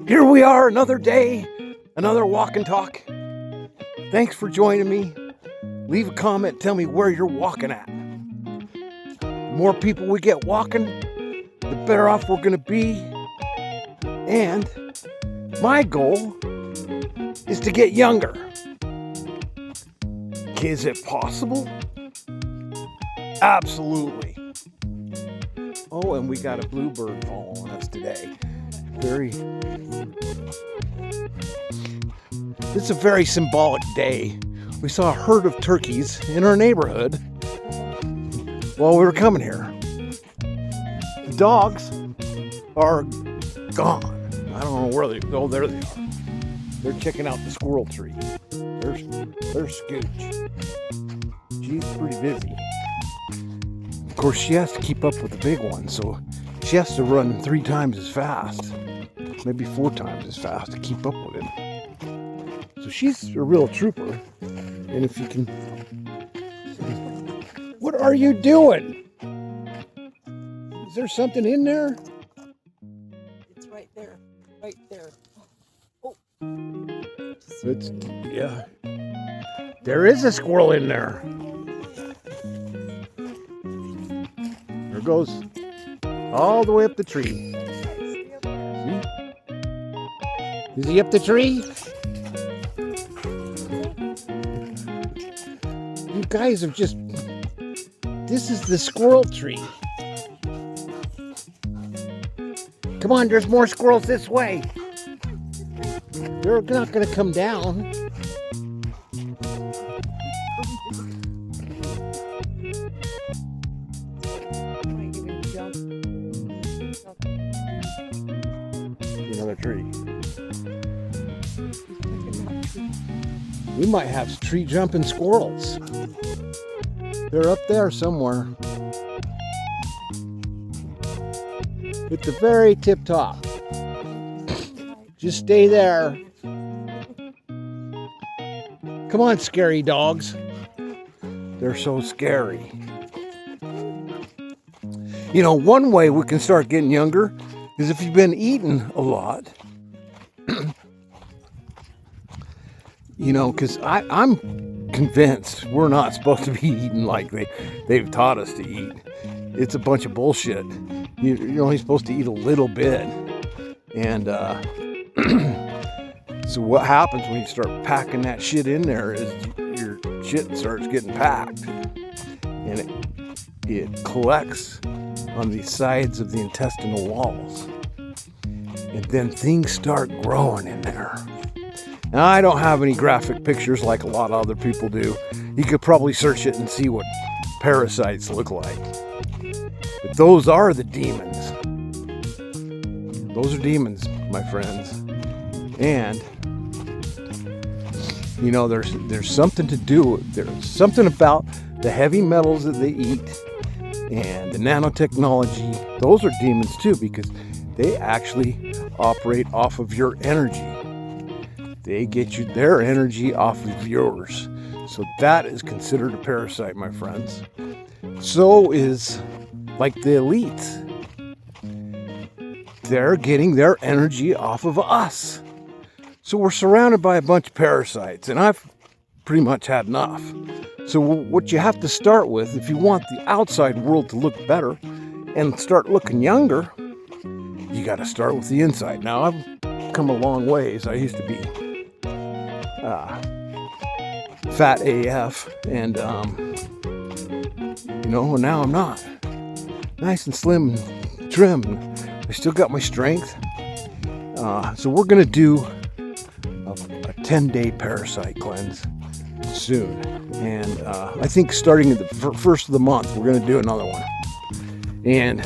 Here we are, another day, another walk and talk. Thanks for joining me. Leave a comment, tell me where you're walking at. The more people we get walking, the better off we're going to be. And my goal is to get younger. Is it possible? Absolutely. Oh, and we got a bluebird following us today. It's a very symbolic day. We saw a herd of turkeys in our neighborhood while we were coming here. The dogs are gone. I don't know where they go. Oh, there they are. They're checking out the squirrel tree. There's Scooch. She's pretty busy. Of course, she has to keep up with the big one, so she has to run 3 times as fast, maybe 4 times as fast to keep up with him. So she's a real trooper. And if you can... What are you doing? Is there something in there? It's right there. Right there. Oh. Yeah. There is a squirrel in there. There goes all the way up the tree. See? Is he up the tree? You guys have just... This is the squirrel tree. Come on, there's more squirrels this way. They're not going to come down. Another tree. We might have tree jumping squirrels. They're up there somewhere. At the very tip top. Just stay there. Come on, scary dogs. They're so scary. You know, one way we can start getting younger is if you've been eating a lot. You know, because I'm convinced we're not supposed to be eating like they've taught us to eat. It's a bunch of bullshit. You're only supposed to eat a little bit. And so what happens when you start packing that shit in there is your shit starts getting packed. And it collects on the sides of the intestinal walls. And then things start growing in there. Now, I don't have any graphic pictures like a lot of other people do. You could probably search it and see what parasites look like. But those are the demons. Those are demons, my friends. And, you know, there's something to do. There's something about the heavy metals that they eat and the nanotechnology. Those are demons too, because they actually operate off of your energy. They get you their energy off of yours. So that is considered a parasite, my friends. So is like the elites. They're getting their energy off of us. So we're surrounded by a bunch of parasites, and I've pretty much had enough. So what you have to start with, if you want the outside world to look better and start looking younger, you got to start with the inside. Now, I've come a long ways. I used to be fat AF, and you know, now I'm not. Nice and slim and trim. I still got my strength. So we're gonna do a 10-day parasite cleanse soon, and I think starting at the first of the month we're gonna do another one. And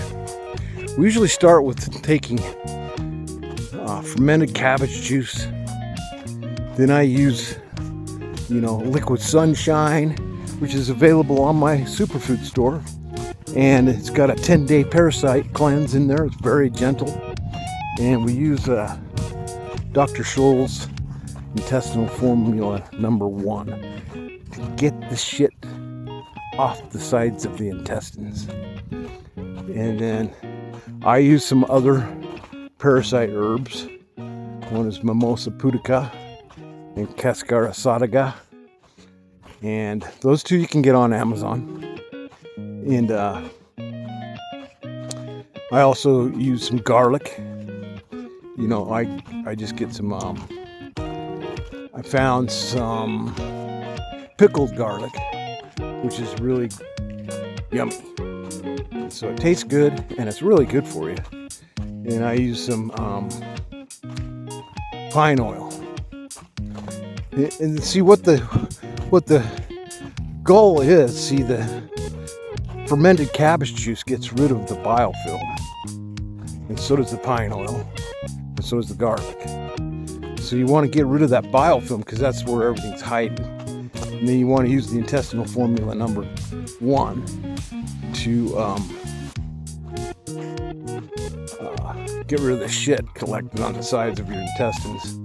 we usually start with taking fermented cabbage juice. Then I use, you know, liquid sunshine, which is available on my superfood store. And it's got a 10-day parasite cleanse in there. It's very gentle. And we use Dr. Scholl's intestinal formula #1 to get the shit off the sides of the intestines. And then I use some other parasite herbs One is Mimosa pudica and Cascara sadaga. And those two you can get on Amazon. And I also use some garlic. You know, I just get some, I found some pickled garlic, which is really yummy. So it tastes good and it's really good for you. And I use some pine oil. And see what the goal is. See, the fermented cabbage juice gets rid of the biofilm, and so does the pine oil, and so does the garlic. So you want to get rid of that biofilm because that's where everything's hiding. And then you want to use the intestinal formula number 1 to get rid of the shit collected on the sides of your intestines,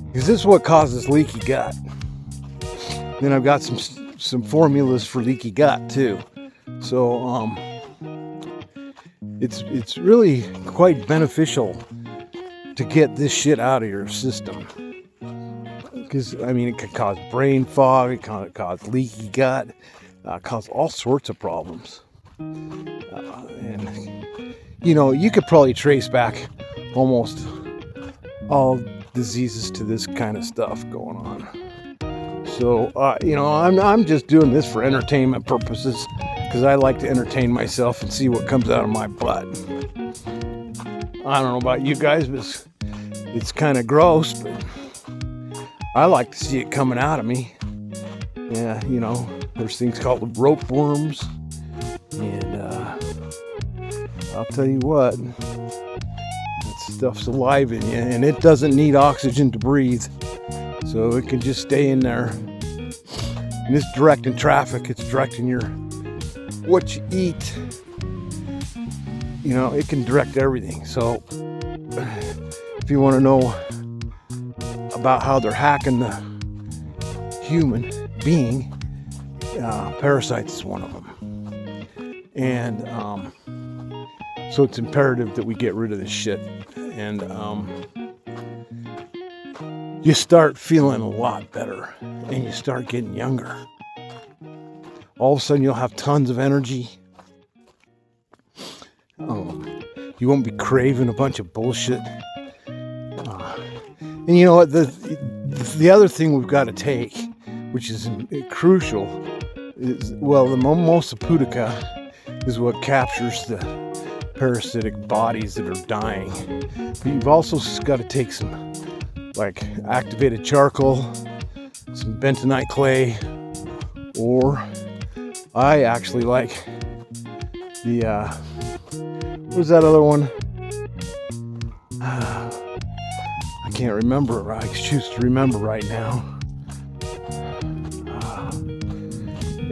because this is what causes leaky gut. Then I've got some formulas for leaky gut too. So it's really quite beneficial to get this shit out of your system, because I mean it could cause brain fog, it can cause leaky gut, cause all sorts of problems. And you know, you could probably trace back almost all diseases to this kind of stuff going on. So you know, I'm just doing this for entertainment purposes, because I like to entertain myself and see what comes out of my butt. I don't know about you guys, but it's kind of gross, but I like to see it coming out of me. Yeah, you know, there's things called rope worms, and I'll tell you what, that stuff's alive in you, and it doesn't need oxygen to breathe, so it can just stay in there. And it's directing traffic, it's directing what you eat. You know, it can direct everything. So if you want to know about how they're hacking the human being, Parasite is one of them. And so it's imperative that we get rid of this shit. And you start feeling a lot better, and you start getting younger. All of a sudden you'll have tons of energy. You won't be craving a bunch of bullshit. And you know what, the other thing we've got to take, which is crucial, is, well, the Mimosa pudica is what captures the parasitic bodies that are dying. But you've also got to take some, like, activated charcoal, some bentonite clay, or I actually like the what was that other one? I can't remember. I choose to remember right now.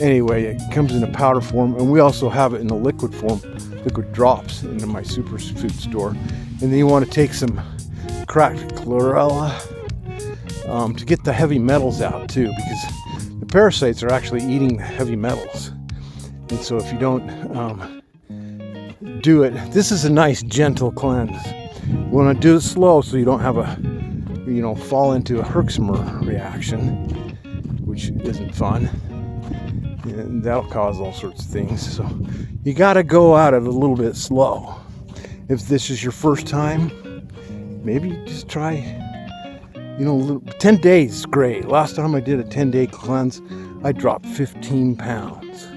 Anyway, it comes in a powder form, and we also have it in a liquid form, liquid drops, in my superfood store. And then you want to take some cracked chlorella to get the heavy metals out too, because the parasites are actually eating the heavy metals. And so if you don't do it, this is a nice gentle cleanse. You want to do it slow so you don't have fall into a Herxheimer reaction, which isn't fun. And that'll cause all sorts of things. So you got to go at it a little bit slow. If this is your first time, maybe just try, 10 days is great. Last time I did a 10-day cleanse, I dropped 15 pounds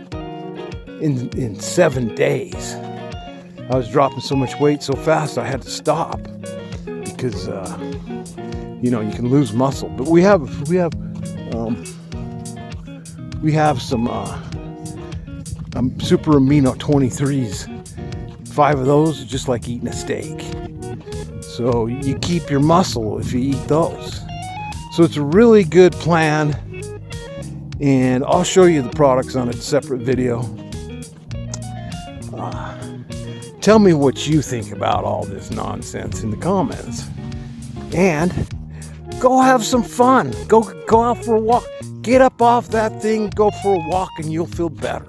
in 7 days. I was dropping so much weight so fast I had to stop, because you can lose muscle. But we have some super amino 23s. 5 of those, just like eating a steak. So you keep your muscle if you eat those. So it's a really good plan, and I'll show you the products on a separate video. Tell me what you think about all this nonsense in the comments, and go have some fun. Go out for a walk. Get up off that thing, go for a walk, and you'll feel better.